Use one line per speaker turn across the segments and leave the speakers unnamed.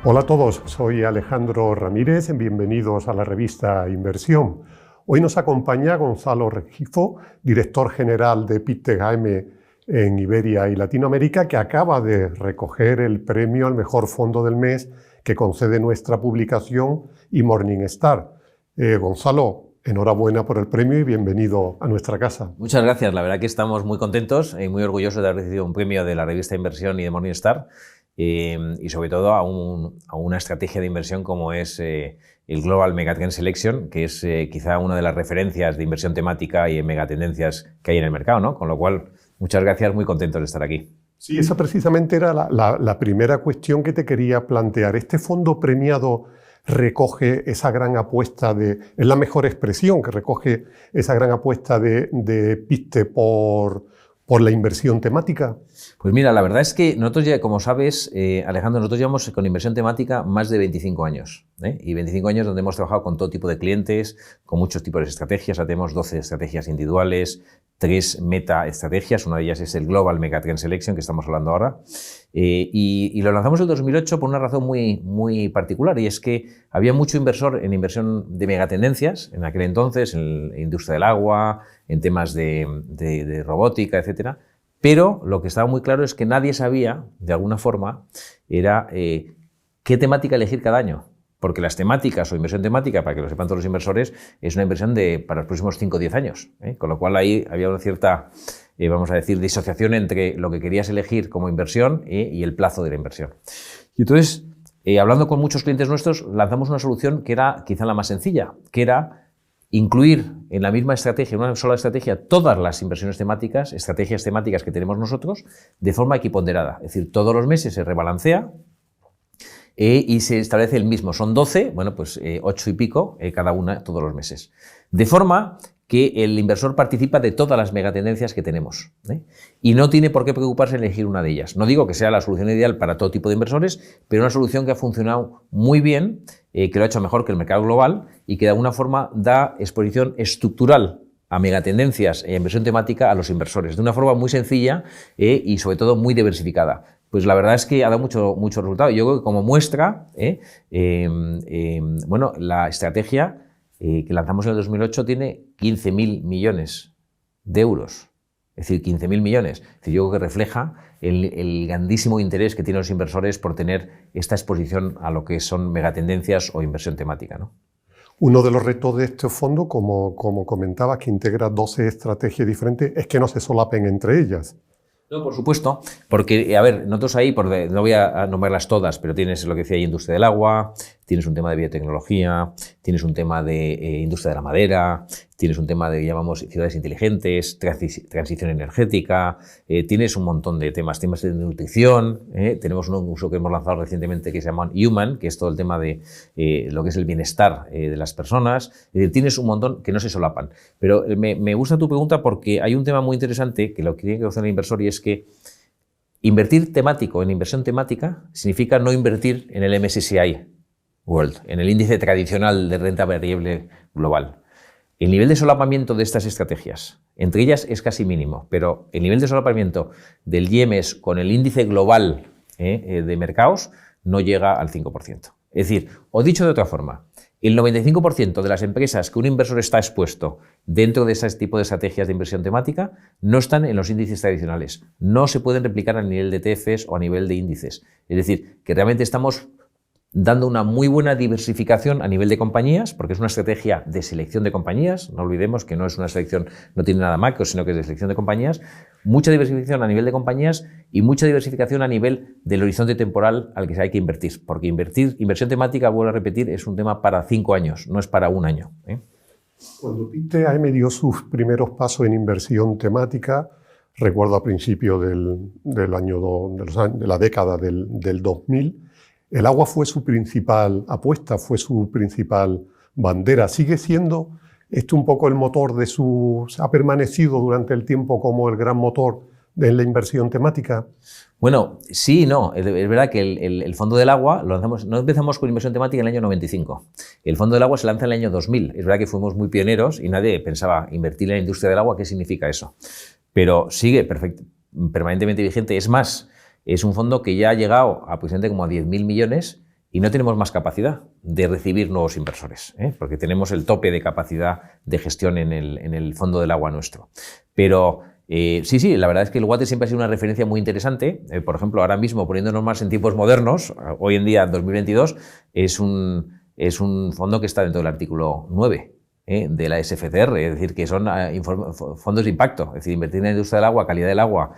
Hola a todos, soy Alejandro Ramírez, bienvenidos a la revista Inversión. Hoy nos acompaña Gonzalo Regifo, director general de Pittegame en Iberia y Latinoamérica, que acaba de recoger el premio al mejor fondo del mes que concede nuestra publicación y Morningstar. Gonzalo, enhorabuena por el premio y bienvenido a nuestra casa.
Muchas gracias, la verdad que estamos muy contentos y muy orgullosos de haber recibido un premio de la revista Inversión y de Morningstar. Y sobre todo a una estrategia de inversión como es el Global Megatrend Selection, que es quizá una de las referencias de inversión temática y en megatendencias que hay en el mercado, ¿no? Con lo cual, muchas gracias, muy contentos de estar aquí.
Sí, esa precisamente era la primera cuestión que te quería plantear. Este fondo premiado recoge esa gran apuesta es la mejor expresión, que recoge esa gran apuesta de Pitte por la inversión temática.
Pues mira, la verdad es que nosotros ya, como sabes, Alejandro, nosotros llevamos con inversión temática más de 25 años. Y 25 años donde hemos trabajado con todo tipo de clientes, con muchos tipos de estrategias. Ya tenemos 12 estrategias individuales, 3 meta-estrategias. Una de ellas es el Global Megatrend Selection, que estamos hablando ahora. Y lo lanzamos en 2008 por una razón muy particular, y es que había mucho inversor en inversión de megatendencias en aquel entonces, en la industria del agua, en temas de robótica, etcétera. Pero lo que estaba muy claro es que nadie sabía, de alguna forma, era qué temática elegir cada año. Porque las temáticas o inversión temática, para que lo sepan todos los inversores, es una inversión para los próximos 5 o 10 años. Con lo cual ahí había una cierta, vamos a decir, disociación entre lo que querías elegir como inversión y el plazo de la inversión. Y entonces, hablando con muchos clientes nuestros, lanzamos una solución que era quizá la más sencilla, que era incluir en la misma estrategia, en una sola estrategia, todas las inversiones temáticas, estrategias temáticas que tenemos nosotros, de forma equiponderada. Es decir, todos los meses se rebalancea y se establece el mismo. Son 12, bueno, pues 8 y pico cada una todos los meses. De forma que el inversor participa de todas las megatendencias que tenemos, y no tiene por qué preocuparse en elegir una de ellas. No digo que sea la solución ideal para todo tipo de inversores, pero una solución que ha funcionado muy bien, que lo ha hecho mejor que el mercado global y que de alguna forma da exposición estructural a megatendencias e inversión temática a los inversores, de una forma muy sencilla y sobre todo muy diversificada. Pues la verdad es que ha dado mucho resultado. Yo creo que como muestra, bueno, la estrategia que lanzamos en el 2008 tiene 15.000 millones de euros. Es decir, 15.000 millones. Es decir, yo creo que refleja el grandísimo interés que tienen los inversores por tener esta exposición a lo que son megatendencias o inversión temática, ¿no?
Uno de los retos de este fondo, como comentabas, que integra 12 estrategias diferentes, es que no se solapen entre ellas.
No, por supuesto, porque, a ver, nosotros ahí, no voy a nombrarlas todas, pero tienes lo que decía ahí, industria del agua, tienes un tema de biotecnología, tienes un tema de industria de la madera, tienes un tema de, llamamos, ciudades inteligentes, transición energética, tienes un montón de temas de nutrición, tenemos un uso que hemos lanzado recientemente que se llama Human, que es todo el tema de lo que es el bienestar de las personas. Es decir, tienes un montón que no se solapan. Pero me gusta tu pregunta porque hay un tema muy interesante que lo que tiene que conocer el inversor, y es que invertir temático en inversión temática significa no invertir en el MSCI World, en el índice tradicional de renta variable global. El nivel de solapamiento de estas estrategias, entre ellas es casi mínimo, pero el nivel de solapamiento del IMS con el índice global de mercados no llega al 5%. Es decir, o dicho de otra forma, el 95% de las empresas que un inversor está expuesto dentro de ese tipo de estrategias de inversión temática no están en los índices tradicionales, no se pueden replicar a nivel de ETFs o a nivel de índices. Es decir, que realmente estamos dando una muy buena diversificación a nivel de compañías, porque es una estrategia de selección de compañías. No olvidemos que no es una selección, no tiene nada macro, sino que es de selección de compañías. Mucha diversificación a nivel de compañías y mucha diversificación a nivel del horizonte temporal al que hay que invertir, porque inversión temática, vuelvo a repetir, es un tema para 5 años, no es para un año.
Cuando Pittegame dio sus primeros pasos en inversión temática, recuerdo a principios de la década del 2000, el agua fue su principal apuesta, fue su principal bandera. ¿Sigue siendo esto un poco el motor ha permanecido durante el tiempo como el gran motor de la inversión temática?
Bueno, sí y no. Es verdad que el Fondo del Agua, no empezamos con inversión temática en el año 95. El Fondo del Agua se lanza en el año 2000. Es verdad que fuimos muy pioneros y nadie pensaba invertir en la industria del agua, ¿qué significa eso? Pero sigue permanentemente vigente. Es más, es un fondo que ya ha llegado aproximadamente como a 10.000 millones y no tenemos más capacidad de recibir nuevos inversores, porque tenemos el tope de capacidad de gestión en el fondo del agua nuestro. Pero sí, la verdad es que el water siempre ha sido una referencia muy interesante. Por ejemplo, ahora mismo, poniéndonos más en tiempos modernos, hoy en día, en 2022, es un fondo que está dentro del artículo 9 de la SFCR, es decir, que son fondos de impacto, es decir, invertir en la industria del agua, calidad del agua,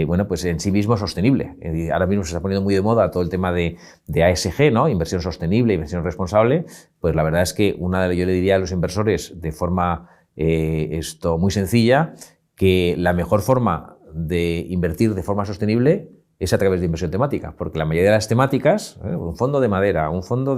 bueno, pues en sí mismo sostenible. Ahora mismo se está poniendo muy de moda todo el tema de ASG, ¿no? Inversión sostenible, inversión responsable. Pues la verdad es que yo le diría a los inversores de forma muy sencilla que la mejor forma de invertir de forma sostenible es a través de inversión temática, porque la mayoría de las temáticas, un fondo de madera, un fondo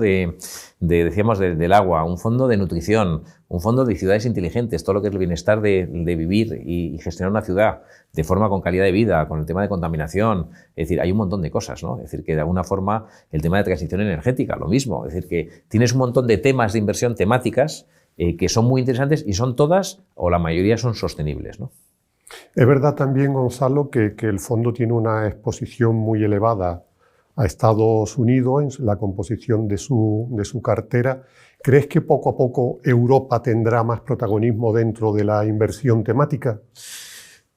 decíamos, del agua, un fondo de nutrición, un fondo de ciudades inteligentes, todo lo que es el bienestar de vivir y gestionar una ciudad de forma con calidad de vida, con el tema de contaminación, es decir, hay un montón de cosas, ¿no? Es decir, que de alguna forma el tema de transición energética, lo mismo, es decir, que tienes un montón de temas de inversión temáticas que son muy interesantes y son todas, o la mayoría son sostenibles, ¿no?
Es verdad también, Gonzalo, que el fondo tiene una exposición muy elevada a Estados Unidos en la composición de su cartera. ¿Crees que poco a poco Europa tendrá más protagonismo dentro de la inversión temática?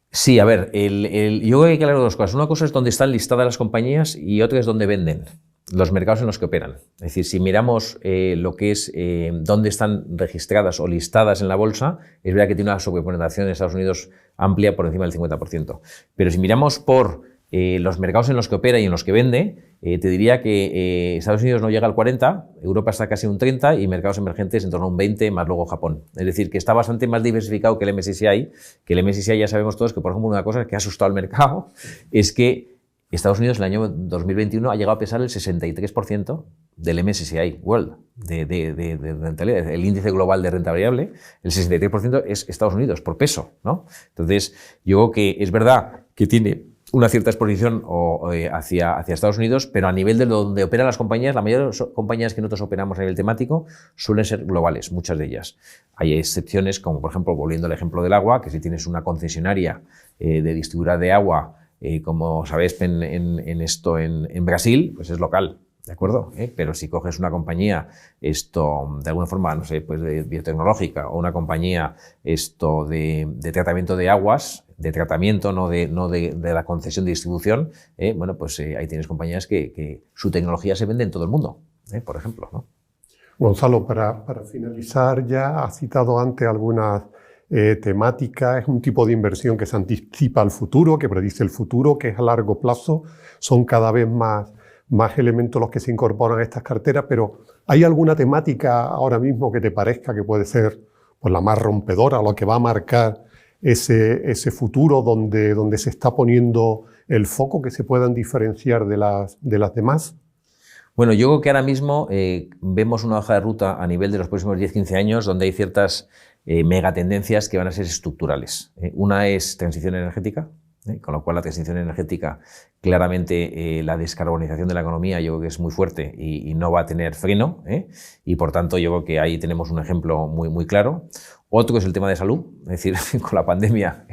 Sí, a ver, yo creo que hay que hablar de dos cosas. Una cosa es dónde están listadas las compañías y otra es dónde venden, los mercados en los que operan. Es decir, si miramos lo que es dónde están registradas o listadas en la bolsa, es verdad que tiene una sobrerepresentación en Estados Unidos amplia por encima del 50%. Pero si miramos por los mercados en los que opera y en los que vende, te diría que Estados Unidos no llega al 40%, Europa está casi en un 30% y mercados emergentes en torno a un 20%, más luego Japón. Es decir, que está bastante más diversificado que el MSCI, ya sabemos todos que, por ejemplo, una cosa que ha asustado al mercado es que Estados Unidos en el año 2021 ha llegado a pesar el 63% del MSCI World, de rentabilidad, el índice global de renta variable, el 63% es Estados Unidos por peso, ¿no? Entonces, yo creo que es verdad que tiene una cierta exposición hacia Estados Unidos, pero a nivel de donde operan las compañías, la mayoría de las compañías que nosotros operamos a nivel temático suelen ser globales, muchas de ellas. Hay excepciones, como por ejemplo, volviendo al ejemplo del agua, que si tienes una concesionaria de distribuidora de agua, como sabéis en Brasil, pues es local, ¿de acuerdo? Pero si coges una compañía de alguna forma, no sé, pues de biotecnológica o una compañía de tratamiento de aguas, de tratamiento, no de la concesión de distribución, bueno, pues ahí tienes compañías que su tecnología se vende en todo el mundo, por ejemplo, ¿no?
Gonzalo, para finalizar, ya has citado antes algunas temáticas. Es un tipo de inversión que se anticipa al futuro, que predice el futuro, que es a largo plazo. Son cada vez más elementos los que se incorporan a estas carteras, pero ¿hay alguna temática ahora mismo que te parezca que puede ser pues, la más rompedora, lo que va a marcar ese futuro donde se está poniendo el foco, que se puedan diferenciar de las demás?
Bueno, yo creo que ahora mismo vemos una hoja de ruta a nivel de los próximos 10-15 años donde hay ciertas megatendencias que van a ser estructurales. Una es transición energética, con lo cual la transición energética, claramente la descarbonización de la economía yo creo que es muy fuerte y no va a tener freno, y por tanto yo creo que ahí tenemos un ejemplo muy, muy claro. Otro es el tema de salud, es decir, con la pandemia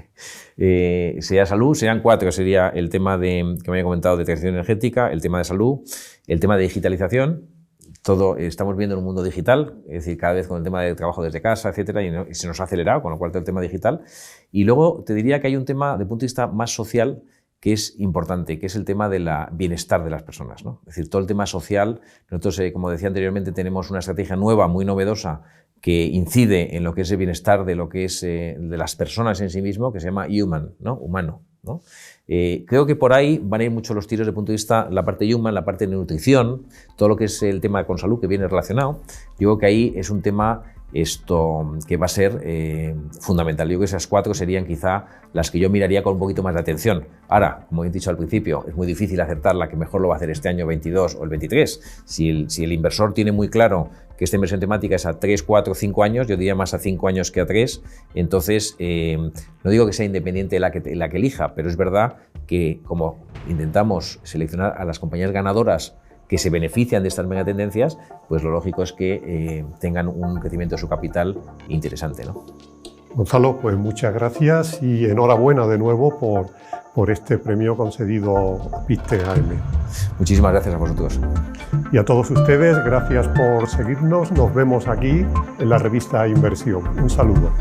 sería salud, serían cuatro, sería el tema que me había comentado de transición energética, el tema de salud, el tema de digitalización. Todo estamos viendo en un mundo digital, es decir, cada vez con el tema de trabajo desde casa, etcétera, y se nos ha acelerado, con lo cual todo el tema digital. Y luego te diría que hay un tema de punto de vista más social que es importante, que es el tema del bienestar de las personas, ¿no? Es decir, todo el tema social. Nosotros, como decía anteriormente, tenemos una estrategia nueva, muy novedosa, que incide en lo que es el bienestar de lo que es de las personas en sí mismo, que se llama human, ¿no? Humano, ¿no? Creo que por ahí van a ir mucho los tiros desde el punto de vista la parte human, la parte de nutrición, todo lo que es el tema con salud que viene relacionado. Yo creo que ahí es un tema que va a ser fundamental. Yo creo que esas cuatro serían quizá las que yo miraría con un poquito más de atención. Ahora, como he dicho al principio, es muy difícil acertar la que mejor lo va a hacer este año 22 o el 23. Si el inversor tiene muy claro que esta inversión temática es a 3, 4, 5 años, yo diría más a 5 años que a 3, entonces no digo que sea independiente la que elija, pero es verdad que como intentamos seleccionar a las compañías ganadoras que se benefician de estas megatendencias, pues lo lógico es que tengan un crecimiento de su capital interesante, ¿no?
Gonzalo, pues muchas gracias y enhorabuena de nuevo por por este premio concedido a PICTE-AM.
Muchísimas gracias a vosotros.
Y a todos ustedes, gracias por seguirnos. Nos vemos aquí en la revista Inversión. Un saludo.